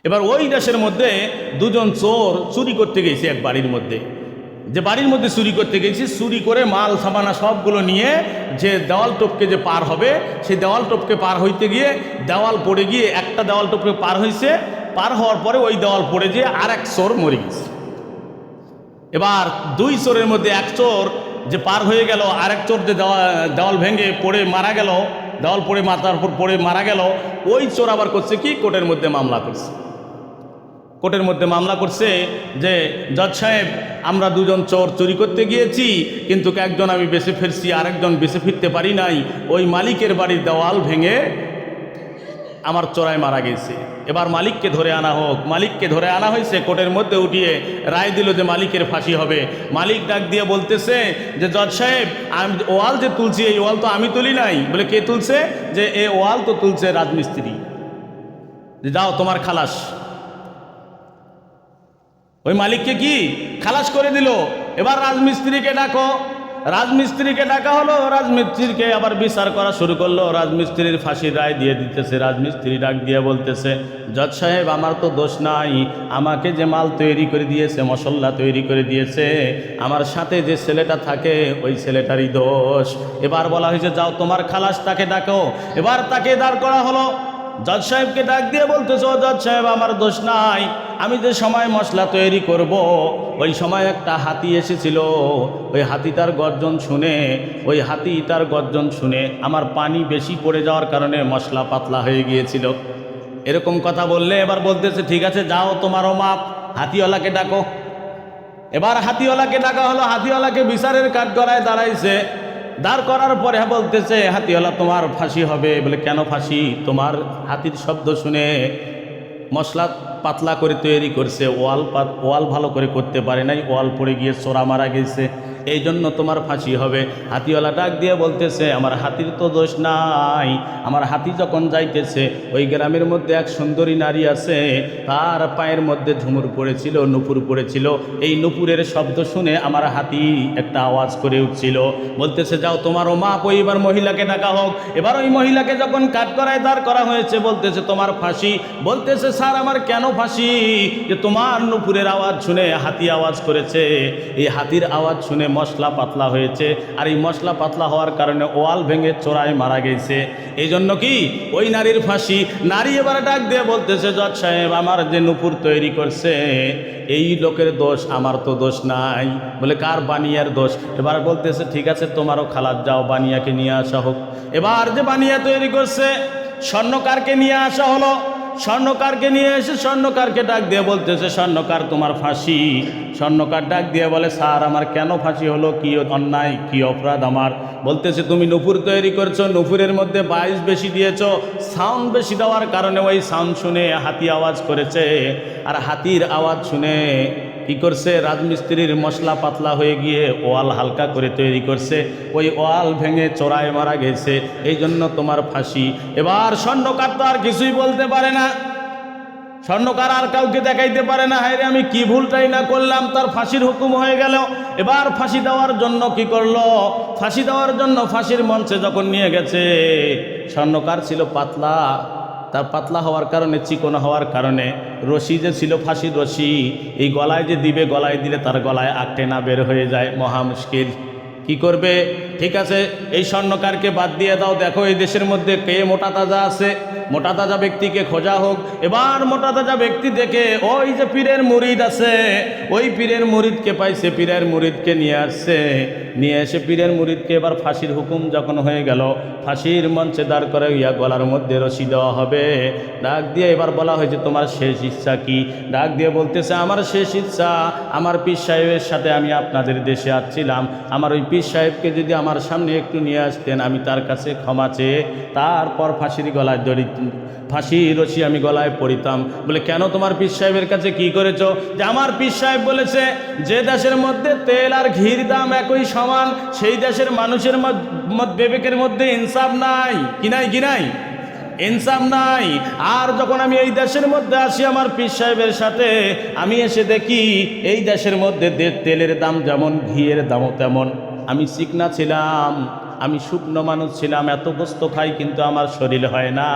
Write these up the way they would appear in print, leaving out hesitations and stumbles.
এবার ওই দেশের মধ্যে দুজন চোর চুরি করতে গেছে এক বাড়ির মধ্যে। যে বাড়ির মধ্যে চুরি করতে গেছি, চুরি করে মাল সামানা সবগুলো নিয়ে যে দেওয়াল টপকে যে পার হবে, সেই দেওয়াল টপকে পার হইতে গিয়ে দেওয়াল পড়ে গিয়ে একটা দেওয়াল টপকে পার হয়েছে, পার হওয়ার পরে ওই দেওয়াল পড়ে গিয়ে আর এক চোর মরে গেছে। এবার দুই চোরের মধ্যে এক চোর যে পার হয়ে গেল, আরেক চোর যে দেওয়াল ভেঙে পড়ে মারা গেল, দেওয়াল পড়ে মাথার উপর পড়ে মারা গেল, ওই চোর আবার করছে কি, কোর্টের মধ্যে মামলা করছে। কোর্টের মধ্যে মামলা করছে যে জজ সাহেব, আমরা দুজন চোর চুরি করতে গিয়েছি, কিন্তু একজন আমি বেঁচে ফিরছি, আরেকজন বেঁচে ফিরতে পারি নাই। ওই মালিকের বাড়ির দেওয়াল ভেঙে আমার চোরায় মারা গেছে। এবার মালিককে ধরে আনা হোক। মালিককে ধরে আনা হয়েছে, কোর্টের মধ্যে উঠিয়ে রায় দিল যে মালিকের ফাঁসি হবে। মালিক ডাক দিয়ে বলতেছে যে জজ সাহেব, আমি ওয়াল যে তুলছি, এই ওয়াল তো আমি তুলি নাই। বলে কে তুলছে? যে এ ওয়াল তো তুলছে রাজমিস্ত্রি। যে যাও তোমার খালাস। ওই মালিককে কি খালাস করে দিল। এবার রাজমিস্ত্রিকে ডাকো। রাজমিস্ত্রিকে ডাকা হলো, রাজমিস্ত্রিকে আবার বিচার করা শুরু করলো। রাজমিস্ত্রির ফাঁসির রায় দিয়ে দিতেছে। রাজমিস্ত্রি ডাক দিয়ে বলতেছে, জজ সাহেব আমার তো দোষ নাই, আমাকে যে মাল তৈরি করে দিয়েছে, মশলা তৈরি করে দিয়েছে, আমার সাথে যে ছেলেটা থাকে ওই ছেলেটারই দোষ। এবার বলা হয়েছে যাও তোমার খালাস, তাকে ডাকো। এবার তাকে দাঁড় করা হলো। জজ সাহেবকে ডাক দিয়ে বলতেছে, ও জজ সাহেব আমার দোষ নাই, আমি যে সময় মশলা তৈরি করব ওই সময় একটা হাতি এসেছিল, ওই হাতিটার গর্জন শুনে, ওই হাতিটার গর্জন শুনে আমার পানি বেশি পড়ে যাওয়ার কারণে মশলা পাতলা হয়ে গিয়েছিল। এরকম কথা বললে এবার বলতেছে ঠিক আছে যাও তোমারও মাপ, হাতিওয়ালাকে ডাকো। এবার হাতিওয়ালাকে ডাকা হলো। হাতিওয়ালাকে বিচারের কাঠগড়ায় দাঁড়াইছে। দাঁড় করার পরে বলতেছে, হাতিওয়ালা তোমার ফাঁসি হবে। বলে কেন ফাঁসি? তোমার হাতির শব্দ শুনে মশলা পাতলা করে তৈরি করছে, ওয়াল ভালো করে করতে পারে নাই, ওয়াল পড়ে গিয়ে চোরা মারা গেছে, এই জন্য তোমার ফাঁসি হবে। হাতিওয়ালা ডাক দিয়ে বলতেছে, আমার হাতির তো দোষ নাই, আমার হাতি যখন যাইতেছে ওই গ্রামের মধ্যে এক সুন্দরী নারী আছে, তার পায়ের মধ্যে ঝুমুর পড়েছিল, নুপুর পড়েছিল, এই নুপুরের শব্দ শুনে আমার হাতি একটা আওয়াজ করে উঠছিল। বলতেছে যাও তোমারও মাপ, ওই এবার মহিলাকে ডাকা হোক। এবার ওই মহিলাকে যখন কাঠগড়ায় দাঁড় করা হয়েছে, বলতেছে তোমার ফাঁসি। বলতেছে স্যার আমার কেন ফাঁসি? যে তোমার নুপুরের আওয়াজ শুনে হাতি আওয়াজ করেছে, এই হাতির আওয়াজ শুনে মশলা পাতলা হয়েছে, আর এই মশলা পাতলা হওয়ার কারণে ওয়াল ভেঙে চোরায় মারা গেছে, এই জন্য কি ওই নারীর ফাঁসি। নারী এবার ডাক দিয়ে বলতেছে, জজ সাহেব আমার যে নুপুর তৈরি করছে এই লোকের দোষ, আমার তো দোষ নাই। বলে কার? বানিয়ার দোষ। এবার বলতেছে ঠিক আছে তোমারও খালাস, যাও বানিয়াকে নিয়ে আসা হোক। এবার যে বানিয়া তৈরি করছে স্বর্ণকারকে নিয়ে আসা হলো। স্বর্ণকারকে নিয়ে এসে স্বর্ণকারকে ডাক দিয়ে বলতেছে, স্বর্ণকার তোমার ফাঁসি। স্বর্ণকার ডাক দিয়ে বলে স্যার আমার কেন ফাঁসি হলো, কি অন্যায়, কি অপরাধ আমার? বলতেছে তুমি নুপুর তৈরি করছো, নুপুরের মধ্যে 22 বেশি দিয়েছো, সাউন্ড বেশি দেওয়ার কারণে ওই সাউন্ড শুনে হাতি আওয়াজ করেছে, আর হাতির আওয়াজ শুনে কি করছে, রাজমিস্ত্রির মশলা পাতলা হয়ে গিয়ে ওয়াল হালকা করে তৈরি করছে, ওই ওয়াল ভেঙে চোরায় মারা গেছে, এই জন্য তোমার ফাঁসি। এবার স্বর্ণকার তো আর কিছুই বলতে পারে না। স্বর্ণকার আর কাউকে দেখাইতে পারে না, হায় রে আমি কি ভুলটাই না করলাম, তার ফাঁসির হুকুম হয়ে গেল। এবার ফাঁসি দেওয়ার জন্য কি করলো? ফাঁসি দেওয়ার জন্য ফাঁসির মঞ্চে যখন নিয়ে গেছে, স্বর্ণকার ছিল পাতলা, তার পাতলা হওয়ার কারণে, চিকন হওয়ার কারণে রশি যে ছিল ফাঁসির রশি, এই গলায় যে দিবে, গলায় দিলে তার গলায় আটে না বের হয়ে যায়, মহা মুশকিল। কি করবে? ঠিক আছে এই স্বর্ণকারকে বাদ দিয়ে দাও, দেখো এই দেশের মধ্যে কে মোটা তাজা আছে, মোটা তাজা ব্যক্তিকে খোঁজা হোক। এবার মোটা তাজা ব্যক্তি দেখে ওই যে পীরের মুরিদ আছে, ওই পীরের মুরিদকে পাইছে, পীরের মুরিদকে নিয়ে আসছে। নিয়ে এসে পীরের মুরিদকে এবার ফাঁসির হুকুম যখন হয়ে গেল, ফাঁসির মঞ্চে দাঁড় করে ইয়া গলার মধ্যে রশি দেওয়া হবে। ডাক দিয়ে এবার বলা হয়েছে তোমার শেষ ইচ্ছা কি? ডাক দিয়ে বলতেছে আমার শেষ ইচ্ছা, আমার পীর সাহেবের সাথে আমি আপনাদের দেশে আসছিলাম, আমার ওই পীর সাহেবকে যদি আমার সামনে একটু নিয়ে আসতেন, আমি তার কাছে ক্ষমা চেয়ে তারপর ফাঁসির গলায় ফাঁসি রশি আমি গলায় পড়িতাম। বলে কেন তোমার পীর সাহেবের কাছে কি করেছো? যে আমার পীর সাহেব বলেছে যে দেশের মধ্যে তেল আর ঘির দাম একই সমান, সেই দেশের মানুষের বিবেকের মধ্যে ইনসাফ নাই। কি নাই? কি নাই? ইনসাফ নাই। আর যখন আমি এই দেশের মধ্যে আসি আমার পীর সাহেবের সাথে, আমি এসে দেখি এই দেশের মধ্যে তেলের দাম যেমন, ঘিয়ের দামও তেমন। আমি চিকনা ছিলাম, আমি শুকনো মানুষ ছিলাম, এত গোস্ত খাই কিন্তু আমার শরীর হয় না।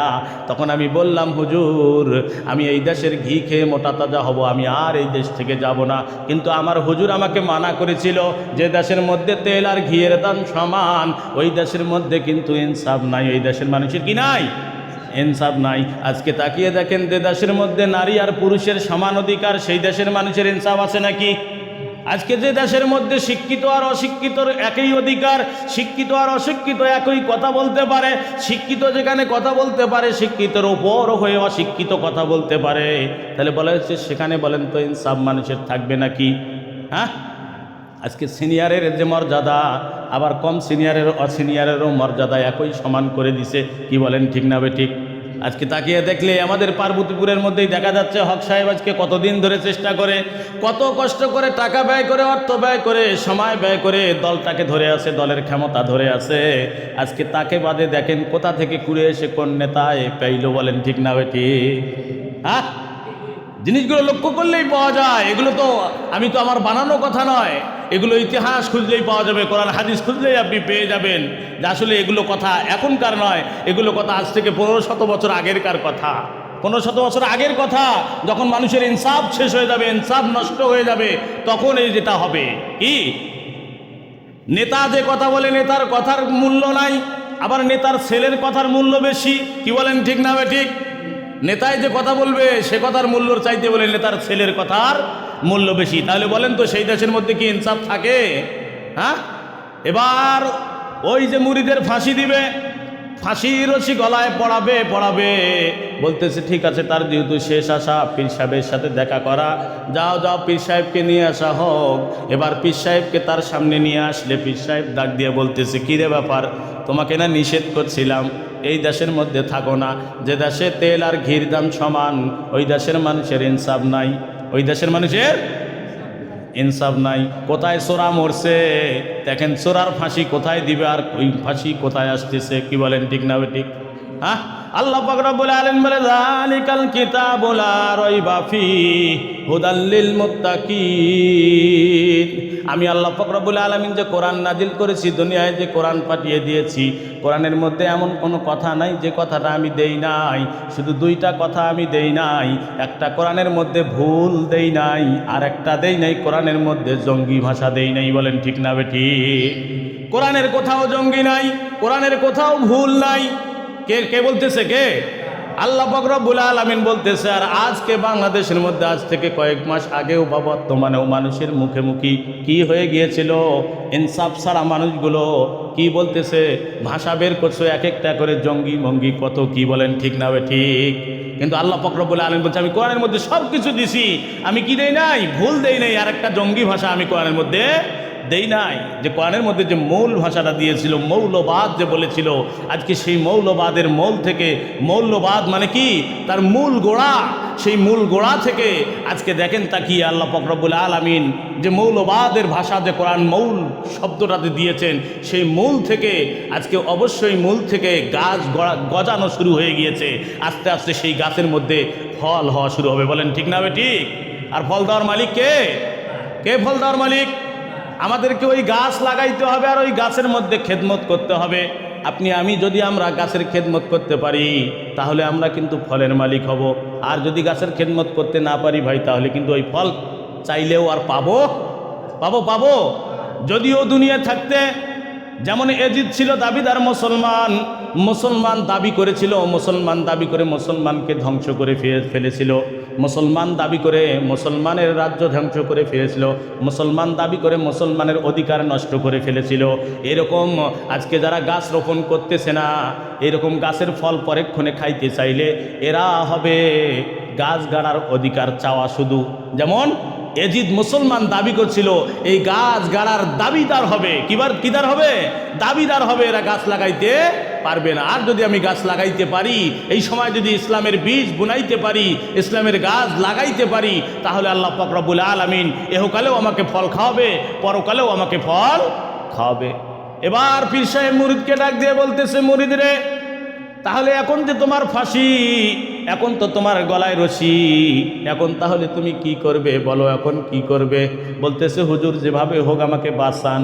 তখন আমি বললাম, হুজুর আমি এই দেশের ঘি খেয়ে মোটা তাজা হব, আমি আর এই দেশ থেকে যাব না। কিন্তু আমার হুজুর আমাকে মানা করেছিল, যে দেশের মধ্যে তেল আর ঘিয়ের দাম সমান, ওই দেশের মধ্যে কিন্তু ইনসাফ নাই, ওই দেশের মানুষের কি নাই, ইনসাফ নাই। আজকে তাকিয়ে দেখেন, যে দেশের মধ্যে নারী আর পুরুষের সমান অধিকার, সেই দেশের মানুষের ইনসাফ আছে নাকি? আজকে যে দেশের মধ্যে শিক্ষিত আর অশিক্ষিতর একই অধিকার, শিক্ষিত আর অশিক্ষিত একই কথা বলতে পারে, শিক্ষিত যেখানে কথা বলতে পারে শিক্ষিতর ওপর হয়ে অশিক্ষিত কথা বলতে পারে, তাহলে বলা হচ্ছে সেখানে বলেন তো ইনসাফ মানুষের থাকবে নাকি? হ্যাঁ, আজকে সিনিয়রের যে মর্যাদা, আবার কম সিনিয়রের অসিনিয়রেরও মর্যাদা একই সমান করে দিছে। কি বলেন, ঠিক না ঠিক? আজকে তাকিয়ে দেখলে আমাদের পার্বতীপুরের মধ্যেই দেখা যাচ্ছে, হক সাহেব আজকে কতদিন ধরে চেষ্টা করে, কত কষ্ট করে, টাকা ব্যয় করে, অর্থ ব্যয় করে, সময় ব্যয় করে দলটাকে ধরে আছে, দলের ক্ষমতা ধরে আছে। আজকে তাকে বাদে দেখেন কোথা থেকে কুড়ে এসে কোন নেতায় পেইল, বলেন ঠিক না ঠিক? হ্যাঁ, জিনিসগুলো লক্ষ্য করলেই পাওয়া যায়। এগুলো তো আমি তো আমার বানানো কথা নয়, এগুলো ইতিহাস খুঁজলেই পাওয়া যাবে, কোরআন হাদিস খুঁজলেই আপনি পেয়ে যাবেন যে আসলে এগুলো কথা এখনকার নয়, এগুলো কথা আজ থেকে 1500 বছর আগেরকার কথা। 1500 বছর আগের কথা, যখন মানুষের ইনসাফ শেষ হয়ে যাবে, ইনসাফ নষ্ট হয়ে যাবে, তখন এই যেটা হবে কি, নেতা যে কথা বলে নেতার কথার মূল্য নাই, আবার নেতার ছেলের কথার মূল্য বেশি। কি বলেন, ঠিক না ঠিক? নেতায় যে কথা বলবে সে কথার মূল্যর চাইতে বলে নেতার ছেলের কথার মূল্য বেশি। তাহলে বলেন তো সেই দেশের মধ্যে কি ইনসাফ থাকে? হ্যাঁ, এবার ওই যে মুরিদের ফাঁসি দিবে, ফাঁসির রশি গলায় পড়াবে, বলতেছে ঠিক আছে, তার যেহেতু শেষ আশা পীর সাহেবের সাথে দেখা করা, যাও যাও পীর সাহেবকে নিয়ে আসা হোক। এবার পীর সাহেবকে তার সামনে নিয়ে আসলে পীর সাহেব ডাক দিয়ে বলতেছে, কী রে ব্যাপার, তোমাকে না নিষেধ করছিলাম এই দেশের মধ্যে থাকো না, যে দেশে তেল আর ঘির দাম সমান, ওই দেশের মানুষের ইনসাফ নাই, ওই দেশের মানুষের ইনসাফ নাই। কোথায় চোরা মরছে দেখেন, চোরার ফাঁসি কোথায় দিবে, আর ওই ফাঁসি কোথায় আসতেছে। কি বলেন, ঠিক না ঠিক? হ্যাঁ, আল্লাহ পাক রব্বুল আলামিন বলে, যালিকাল কিতাবু লা রাইবা ফীহি হুদাল লিল মুত্তাকিন। আমি আল্লাহ পাক রব্বুল আলামিন যে কোরআন নাজিল করেছি, দুনিয়ায় যে কোরআন পাঠিয়ে দিয়েছি, কোরআনের মধ্যে এমন কোনো কথা নাই যে কথাটা আমি দেই নাই। শুধু দুইটা কথা আমি দেই নাই, একটা কোরআনের মধ্যে ভুল দেই নাই, আর একটা দেই নাই কোরআনের মধ্যে জঙ্গি ভাষা দেই নাই। বলেন ঠিক না বেঠিক? কোরআনের কোথাও জঙ্গি নাই, কোরআনের কোথাও ভুল নাই। কে কে বলতেছে? কে? আল্লাহ পাক রব্বুল আলামিন বলতেছে। আর আজকে বাংলাদেশের মধ্যে আজ থেকে কয়েক মাস আগেও বা বর্তমানেও মানুষের মুখে মুখি কি হয়ে গিয়েছিল, ইনসাফ ছাড়া মানুষগুলো কি বলতেছে, ভাষা বের করছে এক একটা করে, জঙ্গি মঙ্গি কত কি। বলেন ঠিক না ঠিক? কিন্তু আল্লাহ পাক রব্বুল আলামিন বলছে, আমি কোরআনের মধ্যে সব কিছু দিছি, আমি কি দেই নাই? ভুল দেই নাই, আর একটা জঙ্গি ভাষা আমি কোরআনের মধ্যে দেই নাই। যে কোরআনের মধ্যে যে মূল ভাষাটা দিয়েছিল, মৌলবাদ যে বলেছিল, আজকে সেই মৌলবাদের মূল থেকে, মৌলবাদ মানে কি, তার মূল গোড়া, সেই মূল গোড়া থেকে আজকে দেখেন তাকিয়ে আল্লাহ পাক রব্বুল আলামিন যে মৌলবাদের ভাষা যে কোরআন মৌল শব্দটাতে দিয়েছেন, সেই মূল থেকে আজকে অবশ্যই মূল থেকে গাছ গজানো শুরু হয়ে গিয়েছে। আস্তে আস্তে সেই গাছের মধ্যে ফল হওয়া শুরু হবে। বলেন ঠিক না ঠিক? আর ফল দেওয়ার মালিক কে? কে ফল দেওয়ার মালিক? আমাদেরকে ওই গাছ লাগাইতে হবে, আর ওই গাছের মধ্যে খেদমত করতে হবে। আপনি আমি যদি আমরা গাছের খেদমত করতে পারি, তাহলে আমরা কিন্তু ফলের মালিক হব। আর যদি গাছের খেদমত করতে না পারি ভাই, তাহলে কিন্তু ওই ফল চাইলেও আর পাবো। যদিও দুনিয়া থাকতে যেমন এজিদ ছিল দাবিদার মুসলমান দাবি করেছিল, মুসলমান দাবি করে মুসলমানকে ধ্বংস করে ফেলেছিল, মুসলমান দাবি করে মুসলমানের রাজ্য ধ্বংস করে ফেলেছিল, মুসলমান দাবি করে মুসলমানের অধিকার নষ্ট করে ফেলেছিল। এরকম আজকে যারা গাছ রোপণ করতেছে না, এরকম গাছের ফল পরেক্ষণে খাইতে চাইলে এরা হবে গাছ গাড়ার অধিকার চাওয়া শুধু। যেমন এজিদ মুসলমান দাবি করছিল, এই গাছ গাড়ার দাবিদার হবে। কিদার হবে? দাবিদার হবে। এরা গাছ লাগাইতে পারবে না। আর যদি আমি গাছ লাগাইতে পারি, এই সময় যদি ইসলামের বীজ বুনাইতে পারি, ইসলামের গাছ লাগাইতে পারি, তাহলে আল্লাহ পাক রব্বুল আলামিন এহকালেও আমাকে ফল খাওয়াবে, পরকালেও আমাকে ফল খাওয়াবে। এবার পীর সাহেব মুরিদকে ডাক দিয়ে বলতেছে, মুরিদ রে, তাহলে এখন যে তোমার ফাঁসি, এখন তো তোমার গলায় রশি, এখন তাহলে তুমি কি করবে বলো, এখন কি করবে? বলতেছে, হুজুর যেভাবে হোক আমাকে বাঁচান,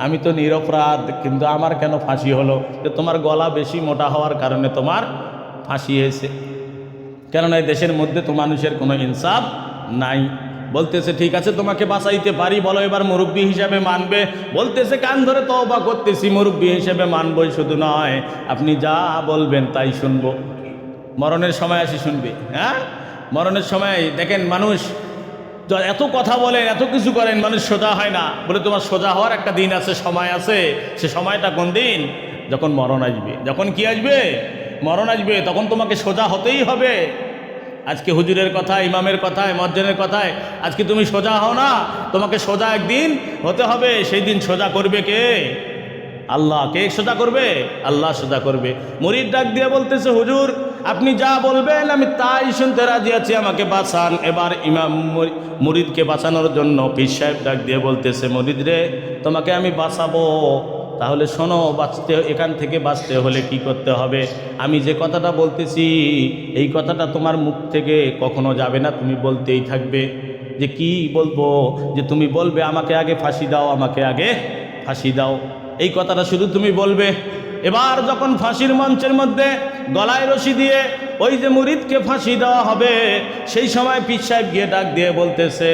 আমি তো নিরপরাধ, কিন্তু আমার কেন ফাঁসি হলো? যে তোমার গলা বেশি মোটা হওয়ার কারণে তোমার ফাঁসি হয়েছে। কেননা এই দেশের মধ্যে তো মানুষের কোনো ইনসাফ নাই। বলতেছে ঠিক আছে তোমাকে বাঁচাইতে পারি, বলো এবার মুরব্বী হিসাবে মানবে? বলতেছে কান ধরে তওবা করতেছি, মুরব্বী হিসেবে মানবই শুধু নয়, আপনি যা বলবেন তাই শুনবো। মরণের সময় আসি শুনবে। হ্যাঁ, মরণের সময় দেখেন মানুষ এত কথা বলেন, এত কিছু করেন, মানুষ সোজা হয় না। বলে তোমার সোজা হওয়ার একটা দিন আছে, সময় আছে। সে সময়টা কোন দিন? যখন মরণ আসবে। যখন কি আসবে? মরণ আসবে, তখন তোমাকে সোজা হতেই হবে। আজকে হুজুরের কথায়, ইমামের কথায়, মজ্জেনের কথায় আজকে তুমি সোজা হও না, তোমাকে সোজা একদিন হতে হবে। সেই দিন সোজা করবে কে? আল্লাহ। কে সোজা করবে? আল্লাহ সোজা করবে। মুরিদ ডাক দিয়ে বলতেছে হুজুর আপনি যা বলবেন আমি তাই শুনতে রাজি আছি, আমাকে বাঁচান। এবার ইমাম মুরিদকে বাঁচানোর জন্য পীর সাহেব ডাক দিয়ে বলতেছে মুরিদ রে, তোমাকে আমি বাঁচাবো, তাহলে শোনো, এখান থেকে বাঁচতে হলে কি করতে হবে? আমি যে কথাটা বলতেছি এই কথাটা তোমার মুখ থেকে কখনো যাবে না, তুমি বলতেই থাকবে। যে কি বলবো? যে তুমি বলবে আমাকে আগে ফাঁসি দাও, আমাকে আগে ফাঁসি দাও, এই কথাটা শুধু তুমি বলবে। এবার যখন ফাঁসির মঞ্চের মধ্যে গলায় রশি দিয়ে ওই যে মুরিদকে ফাঁসি দেওয়া হবে, সেই সময় পীর সাহেব গিয়ে ডাক দিয়ে বলতেছে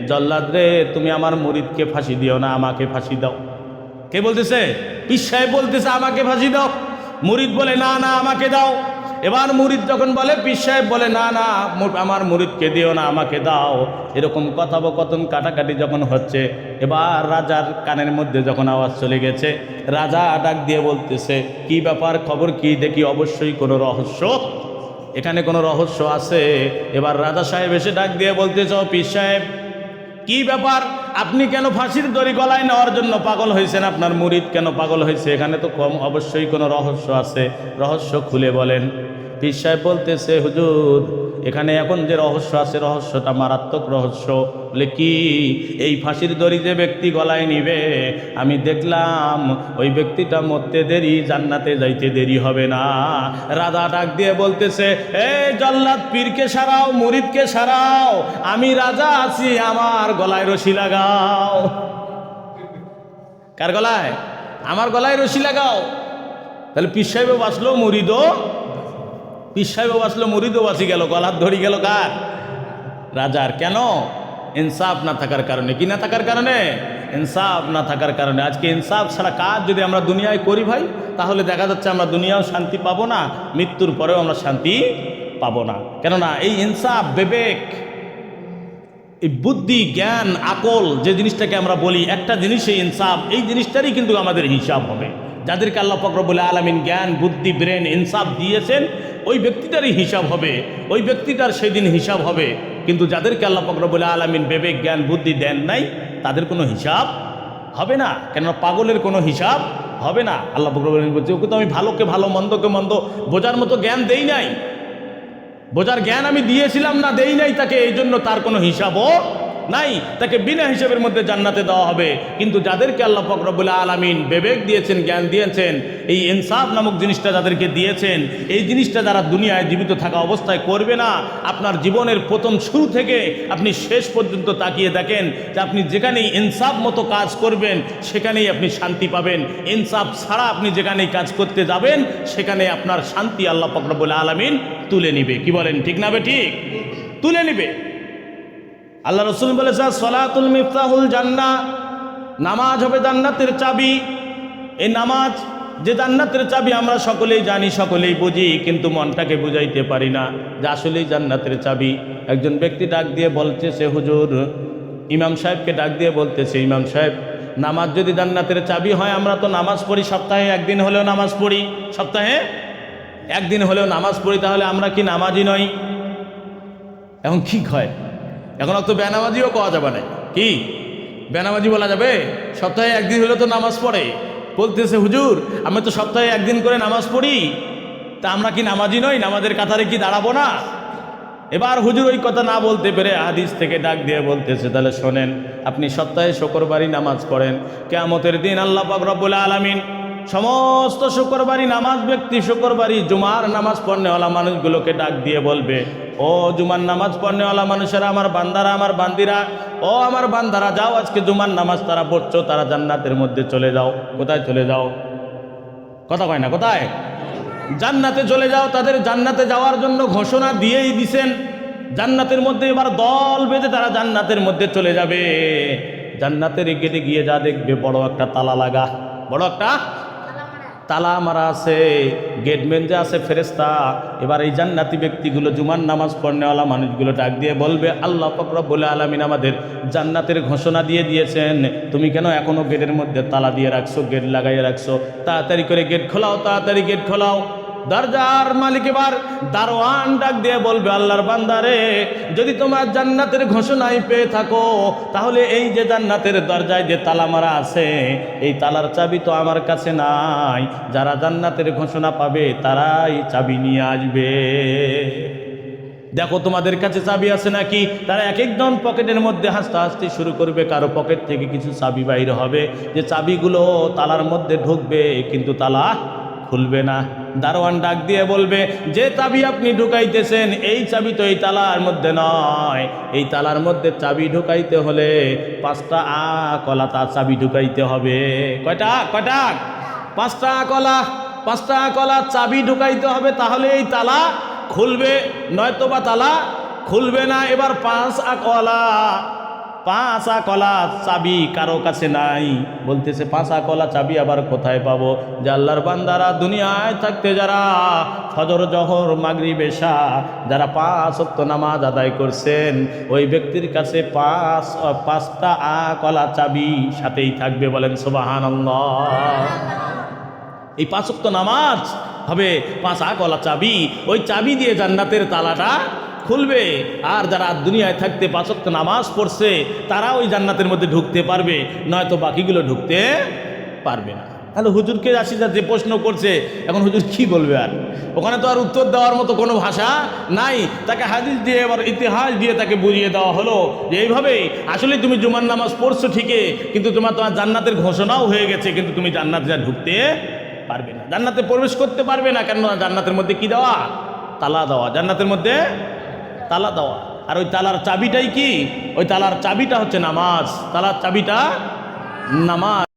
জল্লাদ রে, তুমি আমার মুরিদকে ফাঁসি দিও না, আমাকে ফাঁসি দাও। কে বলতেছে? পীর সাহেব বলতেছে আমাকে ফাঁসি দাও। মুরিদ বলে না না আমাকে দাও। এবার মুরিদ যখন বলে, পীর সাহেব বলে না না আমার মুরিদকে দিও না, আমাকে দাও। এরকম কথোপকথন কাটাকাটি যখন হচ্ছে, এবার রাজার কানের মধ্যে যখন আওয়াজ চলে গেছে, রাজা ডাক দিয়ে বলতেছে কি ব্যাপার, খবর কি দেখি? অবশ্যই কোনো রহস্য, এখানে কোনো রহস্য আছে। এবার রাজা সাহেব এসে ডাক দিয়ে বলতেছে ও পীর সাহেব কি ব্যাপার, আপনি কেন ফাঁসির দড়ি গলায় নেওয়ার জন্য পাগল হয়েছেন? আপনার মুরিদ কেন পাগল হয়েছে? এখানে তো অবশ্যই কোনো রহস্য আছে, রহস্য খুলে বলেন। পীর সাহেব বলতেছে হুজুর এখানে এখন যে রহস্য আছে, রহস্যটা মারাত্মক রহস্য। বলে কি? এই ফাঁসির দড়ি যে ব্যক্তি গলায় নিবে, আমি দেখলাম ওই ব্যক্তিটা মরতে দেরি, জান্নাতে যাইতে দেরি হবে না। রাজা ডাক দিয়ে বলতেছে এই জল্লাদ, পীরকে সারাও, মুরিদকে সারাও, আমি রাজা আছি, আমার গলায় রশি লাগাও। কার গলায়? আমার গলায় রশি লাগাও। তাহলে পীর সাহেবও বাঁচলো, মুরিদও, পীর সাহেবও বাঁচলো, মুরিদও বাঁচি গেল, গলার ধরি গেল কার? রাজার। কেন? ইনসাফ না থাকার কারণে। কি না থাকার কারণে? ইনসাফ না থাকার কারণে। আজকে ইনসাফ ছাড়া কাজ যদি আমরা দুনিয়ায় করি ভাই, তাহলে দেখা যাচ্ছে আমরা দুনিয়াও শান্তি পাবো না, মৃত্যুর পরেও আমরা শান্তি পাবো না। কেননা এই ইনসাফ, বিবেক, এই বুদ্ধি, জ্ঞান, আকল যে জিনিসটাকে আমরা বলি, একটা জিনিস এই ইনসাফ, এই জিনিসটারই কিন্তু আমাদের হিসাব হবে। যাদেরকে আল্লাহ পাক রব্বুল আলামিন জ্ঞান, বুদ্ধি, ব্রেন, ইনসাফ দিয়েছেন, ওই ব্যক্তিটারই হিসাব হবে, ওই ব্যক্তিটার সেদিন হিসাব হবে। কিন্তু যাদেরকে আল্লাহ পাক রব্বুল আলামিন বিবেক, জ্ঞান, বুদ্ধি দেন নাই, তাদের কোনো হিসাব হবে না। কেননা পাগলের কোনো হিসাব হবে না। আল্লাহ পাক রব্বুল আলামিন বলছে ওকে তো আমি ভালোকে ভালো, মন্দকে মন্দ বোঝার মতো জ্ঞান দেই নাই, বোঝার জ্ঞান আমি দিয়েছিলাম না, দেই নাই তাকে, এই জন্য তার কোনো হিসাবও নাই, তাকে বিনা হিসাবের মধ্যে জান্নাতে দেওয়া হবে। কিন্তু যাদেরকে আল্লাহ পাক রব্বুল আলামিন বিবেক দিয়েছেন, জ্ঞান দিয়েছেন, এই ইনসাফ নামক জিনিসটা যাদেরকে দিয়েছেন, এই জিনিসটা যারা দুনিয়ায় জীবিত থাকা অবস্থায় করবে না, আপনার জীবনের প্রথম শুরু থেকে আপনি শেষ পর্যন্ত তাকিয়ে দেখেন যে আপনি যেখানেই ইনসাফ মতো কাজ করবেন সেখানেই আপনি শান্তি পাবেন। ইনসাফ ছাড়া আপনি যেখানেই কাজ করতে যাবেন সেখানে আপনার শান্তি আল্লাহ পাক রব্বুল আলামিন তুলে নিবে। কি বলেন, ঠিক না বে ঠিক? তুলে নিবে। আল্লাহ রসুল বলেছে সলাতুল মিফতাহুল জান্নাহ, নামাজ হবে জান্নাতের চাবি। এই নামাজ যে জান্নাতের চাবি আমরা সকলেই জানি, সকলেই বুঝি, কিন্তু মনটাকে বুঝাইতে পারি না যে আসলেই জান্নাতের চাবি। একজন ব্যক্তি ডাক দিয়ে বলতেছে হুজুর, ইমাম সাহেবকে ডাক দিয়ে বলতেছে ইমাম সাহেব, নামাজ যদি জান্নাতের চাবি হয়, আমরা তো নামাজ পড়ি, সপ্তাহে একদিন হলেও নামাজ পড়ি, সপ্তাহে একদিন হলেও নামাজ পড়ি, তাহলে আমরা কি নামাজি নই? এখন কি হয়? এখন তো বেনামাজিও কওয়া যাবে না। কি বেনামাজি বলা যাবে? সপ্তাহে একদিন হলেও তো নামাজ পড়ে। বলতেছে হুজুর আমি তো সপ্তাহে একদিন করে নামাজ পড়ি, তা আমরা কি নামাজি নই? নামাজের কাতারে কি দাঁড়াবো না? এবার হুজুর ওই কথা না বলতে পেরে হাদিস থেকে ডাক দিয়ে বলতেছে তাহলে শোনেন, আপনি সপ্তাহে শুক্রবারই নামাজ পড়েন, কিয়ামতের দিন আল্লাহ পাক রব্বুল আলামিন সমস্ত শুক্রবারই নামাজ ব্যক্তি শুক্রবারই জুমার নামাজ পড়নেওয়ালা মানুষগুলোকে ডাক দিয়ে বলবে, ও জুমার নামাজ পড়নেওয়ালা মানুষেরা, আমার বান্দারা, আমার বান্দিরা, ও আমার বান্দারা, যাও আজকে জুমার নামাজ তারা পড়ছো, তারা জান্নাতের মধ্যে চলে যাও। কোথায় চলে যাও? কথা কয় না, কোথায়? জান্নাতে চলে যাও। তাদের জান্নাতে যাওয়ার জন্য ঘোষণা দিয়েই দিছেন। জান্নাতের মধ্যে এবার দল বেঁধে তারা জান্নাতের মধ্যে চলে যাবে। জান্নাতের গেটে গিয়ে যা দেখবে, বড় একটা তালা লাগা, বড় একটা তালা মারা আছে। গেটম্যান যে আছে ফেরেশতা, এবার এই জান্নাতি ব্যক্তিগুলো জুমার নামাজ পড়নেওয়ালা মানুষগুলো ডাক দিয়ে বলবে, আল্লাহ পাক রব্বুল আলামিন আমাদের জান্নাতের ঘোষণা দিয়ে দিয়েছেন, তুমি কেন এখনো গেটের মধ্যে তালা দিয়ে রাখছো, গেট লাগাইয়ে রাখছো? তাড়াতাড়ি করে গেট খোলাও, তাড়াতাড়ি গেট খোলাও। দরজার মালিক এবার দারোয়ান ডাক দিয়ে বলবে, আল্লাহর বান্দারে, যদি তোমার জান্নাতের ঘোষণাই পেয়ে থাকো, তাহলে এই যে জান্নাতের দরজায় যে তালা মারা আছে, এই তালার চাবি তো আমার কাছে নাই। যারা জান্নাতের ঘোষণা পাবে তারাই চাবি নিয়ে আসবে। দেখো তোমাদের কাছে চাবি আছে নাকি? তারা এক একজন পকেটের মধ্যে হাসতে শুরু করবে। কারো পকেট থেকে কিছু চাবি বাইরে হবে, যে চাবিগুলো তালার মধ্যে ঢুকবে, কিন্তু তালা খুলবে না। দারোয়ান ডাক দিয়ে বলবে, যে চাবি আপনি ঢুকাইতেছেন, এই চাবি তো এই তালার মধ্যে নয়। এই তালার মধ্যে চাবি ঢুকাইতে হলে 5টা কলা তার চাবি ঢুকাইতে হবে। কয়টা? 5টা কলা। 5টা কলা চাবি ঢুকাইতে হবে, তাহলে এই তালা খুলবে, নয়তোবা তালা খুলবে না। এবার 5 কলা চাবি কারো কাছে নাই। বলতেছে 5 কলা চাবি আবার কোথায় পাবো? যে আল্লাহর বান্দারা, দুনিয়ায় থাকতে যারা ফজর, জোহর, মাগরিব, এশা যারা 5 ওয়াক্ত নামাজ আদায় করছেন, ওই ব্যক্তির কাছে 5টা কলা চাবি সাথেই থাকবে। বলেন সুবহানাল্লাহ। এই 5 ওয়াক্ত নামাজ হবে 5 কলা চাবি, ওই চাবি দিয়ে জান্নাতের তালাটা খুলবে। আর যারা দুনিয়ায় থাকতে 5 ওয়াক্ত নামাজ পড়ছে, তারা ওই জান্নাতের মধ্যে ঢুকতে পারবে, নয়তো বাকিগুলো ঢুকতে পারবে না। তাহলে হুজুরকে আসিদা যে প্রশ্ন করছে, এখন হুজুর কি বলবে? আর ওখানে তো আর উত্তর দেওয়ার মতো কোনো ভাষা নাই। তাকে হাদিস দিয়ে, এবার ইতিহাস দিয়ে তাকে বুঝিয়ে দেওয়া হলো যে এইভাবেই আসলে তুমি জুমার নামাজ পড়ছো ঠিকই, কিন্তু তোমার জান্নাতের ঘোষণাও হয়ে গেছে, কিন্তু তুমি জান্নাতে যা ঢুকতে পারবে না, জান্নাতে প্রবেশ করতে পারবে না। কেন? জান্নাতের মধ্যে কি দেওয়া? তালা দেওয়া। জান্নাতের মধ্যে তালা দেওয়া। আর ওই তালার চাবিটাই কি? ওই তালার চাবিটা হচ্ছে নামাজ। তালার চাবিটা নামাজ।